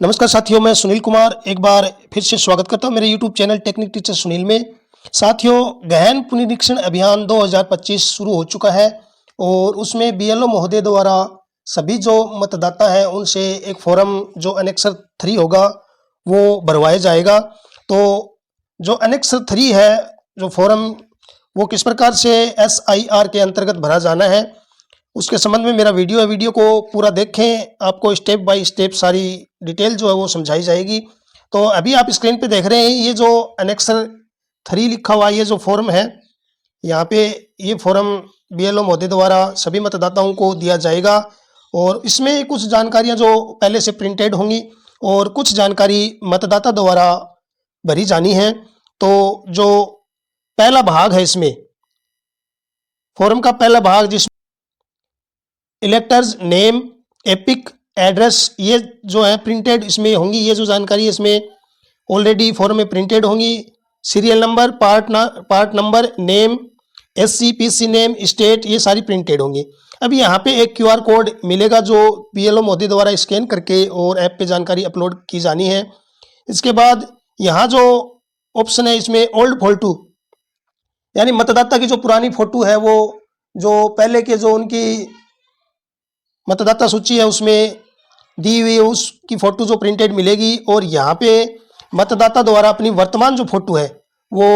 नमस्कार साथियों, मैं सुनील कुमार एक बार फिर से स्वागत करता हूं मेरे YouTube channel technique teacher Sunil में। साथियों, गहन पुनरीक्षण अभियान 2025 शुरू हो चुका है और उसमें BLO महोदय द्वारा सभी जो मतदाता हैं उनसे एक फॉर्म जो अनेक्सर 3 होगा वो भरवाया जाएगा। तो जो अनेक्सर 3 है जो फॉर्म वो किस प्रकार से SIR के अंतर्गत भरा जाना है उसके संबंध में मेरा वीडियो है। वीडियो को पूरा देखें, आपको स्टेप बाय स्टेप सारी डिटेल जो है वो समझाई जाएगी। तो अभी आप स्क्रीन पे देख रहे हैं ये जो अनेक्सर 3 लिखा हुआ ये जो फॉर्म है, यहाँ पे ये फॉर्म BLO महोदय द्वारा सभी मतदाताओं को दिया जाएगा और इसमें कुछ जानकारियाँ जो पहले से प्रिंटेड होंगी और कुछ जानकारी मतदाता द्वारा भरी जानी है। तो जो पहला भाग है इसमें फॉर्म का पहला भाग जिस इलेक्टर्स नेम, एपिक एड्रेस, ये जो है प्रिंटेड इसमें होंगी। ये जो जानकारी है इसमें ऑलरेडी फॉर्म में प्रिंटेड होंगी। Serial number, part number, name, SC PC name, state, ये सारी प्रिंटेड होंगी। अब यहाँ पे एक QR कोड मिलेगा जो BLO महोदय द्वारा स्कैन करके और ऐप पे जानकारी अपलोड की जानी है। इसके बाद यहाँ जो ऑप्शन है इसमें ओल्ड फोटो, यानी मतदाता की जो पुरानी फोटो है वो जो पहले के जो उनकी मतदाता सूची है उसमें दी हुई उसकी फ़ोटो जो प्रिंटेड मिलेगी और यहाँ पे मतदाता द्वारा अपनी वर्तमान जो फ़ोटो है वो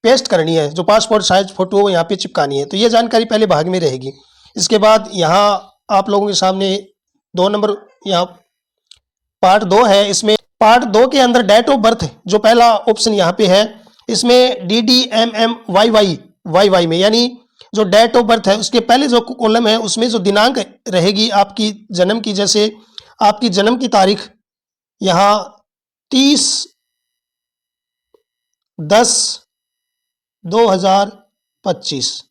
पेस्ट करनी है, जो पासपोर्ट साइज फ़ोटो यहाँ पे चिपकानी है। तो ये जानकारी पहले भाग में रहेगी। इसके बाद यहाँ आप लोगों के सामने 2 नंबर यहाँ पार्ट 2 है। इसमें पार्ट 2 के अंदर डेट ऑफ बर्थ जो पहला ऑप्शन यहाँ पे है इसमें DDMMYY में, यानी जो डेट ऑफ बर्थ है उसके पहले जो कॉलम है उसमें जो दिनांक रहेगी आपकी जन्म की, जैसे आपकी जन्म की तारीख यहाँ 30/10/2025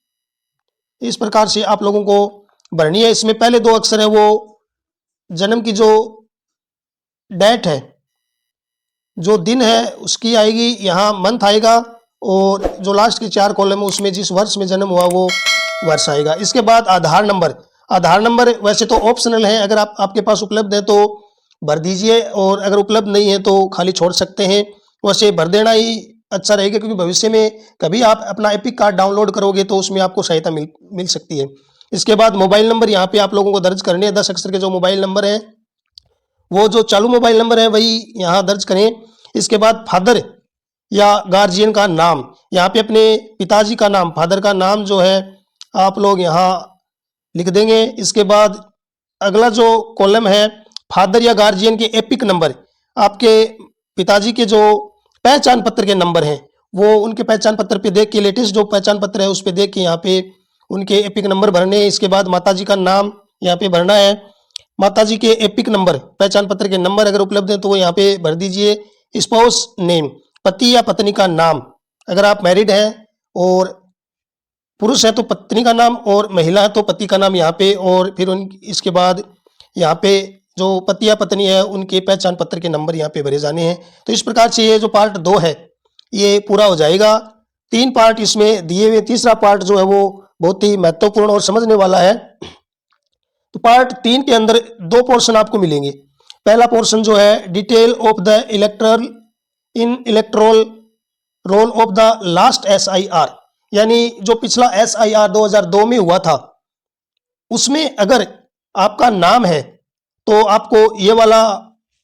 इस प्रकार से आप लोगों को भरनी है। इसमें पहले 2 अक्षर है वो जन्म की जो डेट है, जो दिन है उसकी आएगी, यहाँ मंथ आएगा और जो लास्ट के 4 कॉलम है उसमें जिस वर्ष में जन्म हुआ वो वर्ष आएगा। इसके बाद आधार नंबर वैसे तो ऑप्शनल है, अगर आपके पास उपलब्ध है तो भर दीजिए और अगर उपलब्ध नहीं है तो खाली छोड़ सकते हैं। वैसे भर देना ही अच्छा रहेगा क्योंकि भविष्य में कभी आप अपना एपिक कार्ड डाउनलोड करोगे तो उसमें आपको सहायता मिल सकती है। इसके बाद मोबाइल नंबर यहाँ पे आप लोगों को दर्ज करने हैं। 10 अक्षर के जो मोबाइल नंबर है वो जो चालू मोबाइल नंबर है वही यहाँ दर्ज करें। इसके बाद फादर या गार्जियन का नाम, यहाँ पे अपने पिताजी का नाम, फादर का नाम जो है आप लोग यहाँ लिख देंगे। इसके बाद अगला जो कॉलम है फादर या गार्जियन के एपिक नंबर, आपके पिताजी के जो पहचान पत्र के नंबर हैं वो उनके पहचान पत्र पे देख के, लेटेस्ट जो पहचान पत्र है उस पे देख के यहाँ पे उनके एपिक नंबर भरने हैं। इसके बाद माताजी का नाम यहाँ पे भरना है, माताजी के एपिक नंबर, पहचान पत्र के नंबर अगर उपलब्ध है तो वो यहाँ पे भर दीजिए। स्पाउस नेम, पति या पत्नी का नाम, अगर आप मैरिड हैं और पुरुष है तो पत्नी का नाम और महिला है तो पति का नाम यहाँ पे, और फिर इसके बाद यहाँ पे जो पति या पत्नी है उनके पहचान पत्र के नंबर यहाँ पे भरे जाने हैं। तो इस प्रकार से ये जो पार्ट 2 है ये पूरा हो जाएगा। 3 पार्ट इसमें दिए हुए, तीसरा पार्ट जो है वो बहुत ही महत्वपूर्ण और समझने वाला है। तो पार्ट 3 के अंदर 2 पोर्शन आपको मिलेंगे। पहला पोर्शन जो है detail of the electoral roll of the last SIR, यानी जो पिछला SIR 2002 में हुआ था उसमें अगर आपका नाम है तो आपको ये वाला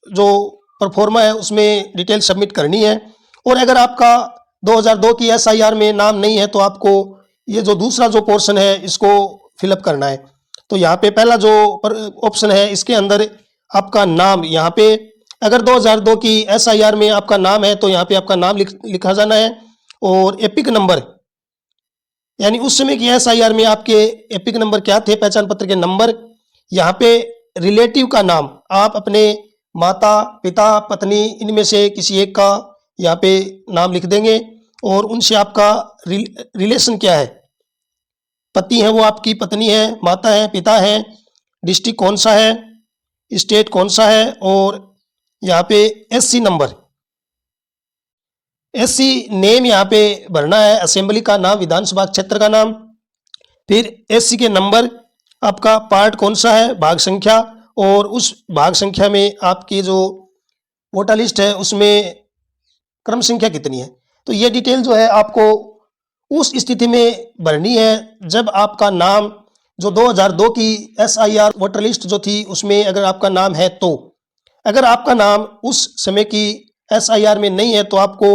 जो परफॉर्मा है उसमें डिटेल सबमिट करनी है, और अगर आपका 2002 की SIR में नाम नहीं है तो आपको ये जो दूसरा जो पोर्शन है इसको फिलअप करना है। तो यहाँ पे पहला जो ऑप्शन है इसके अंदर आपका नाम, यहाँ पे अगर 2002 की SIR में आपका नाम है तो यहाँ पे आपका नाम लिखा जाना है, और एपिक नंबर यानी उस समय की SIR में आपके एपिक नंबर क्या थे, पहचान पत्र के नंबर। यहाँ पे रिलेटिव का नाम, आप अपने माता, पिता, पत्नी इनमें से किसी एक का यहाँ पे नाम लिख देंगे और उनसे आपका रिलेशन क्या है, पति है वो आपकी पत्नी है, माता है, पिता है, डिस्ट्रिक्ट कौन सा है, स्टेट कौन सा है, और यहाँ पे SC नंबर, SC नेम यहाँ पे भरना है, असेंबली का नाम, विधानसभा क्षेत्र का नाम, फिर SC के नंबर, आपका पार्ट कौन सा है, भाग संख्या, और उस भाग संख्या में आपकी जो वोटर लिस्ट है उसमें क्रम संख्या कितनी है। तो ये डिटेल जो है आपको उस स्थिति में भरनी है जब आपका नाम जो 2002 की SIR वोटर लिस्ट जो थी उसमें अगर आपका नाम है तो। अगर आपका नाम उस समय की SIR में नहीं है तो आपको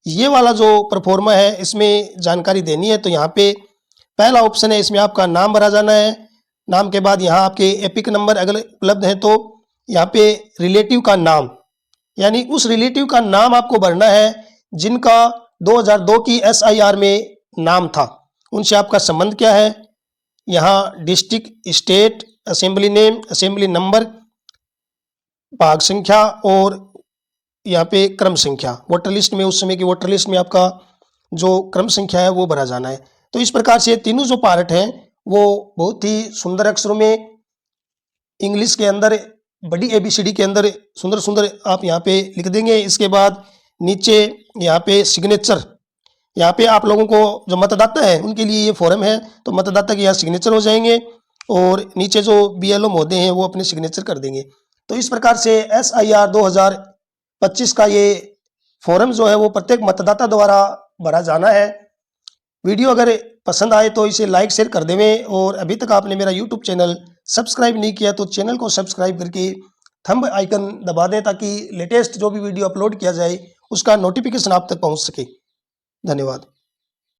ये वाला जो प्रोफार्मा है इसमें जानकारी देनी है। तो यहाँ पे पहला ऑप्शन है, इसमें आपका नाम भरा जाना है। नाम के बाद यहाँ आपके एपिक नंबर अगर उपलब्ध है तो यहाँ पे रिलेटिव का नाम, यानी उस रिलेटिव का नाम आपको भरना है जिनका 2002 की SIR में नाम था, उनसे आपका संबंध क्या है। यहाँ district, state, assembly name, assembly number, भाग संख्या और यहाँ पे क्रम संख्या, वोटर लिस्ट में उस समय की वोटर लिस्ट में आपका जो क्रम संख्या है वो भरा जाना है। तो इस प्रकार से तीनों जो पार्ट हैं वो बहुत ही सुंदर अक्षरों में इंग्लिश के अंदर बड़ी ABCD के अंदर सुंदर सुंदर आप यहाँ पे लिख देंगे। इसके बाद नीचे यहाँ पे सिग्नेचर, यहाँ पे आप लोगों को जो मतदाता है उनके लिए ये फॉर्म है तो मतदाता के यहाँ सिग्नेचर हो जाएंगे और नीचे जो BLO महोदय हैं वो अपने सिग्नेचर कर देंगे। तो इस प्रकार से SIR 2025 का ये फॉर्म जो है वो प्रत्येक मतदाता द्वारा भरा जाना है। वीडियो अगर पसंद आए तो इसे लाइक शेयर कर देवें और अभी तक आपने मेरा YouTube चैनल सब्सक्राइब नहीं किया तो चैनल को सब्सक्राइब करके थंब आइकन दबा दें ताकि लेटेस्ट जो भी वीडियो अपलोड किया जाए उसका नोटिफिकेशन आप तक पहुंच सके। धन्यवाद।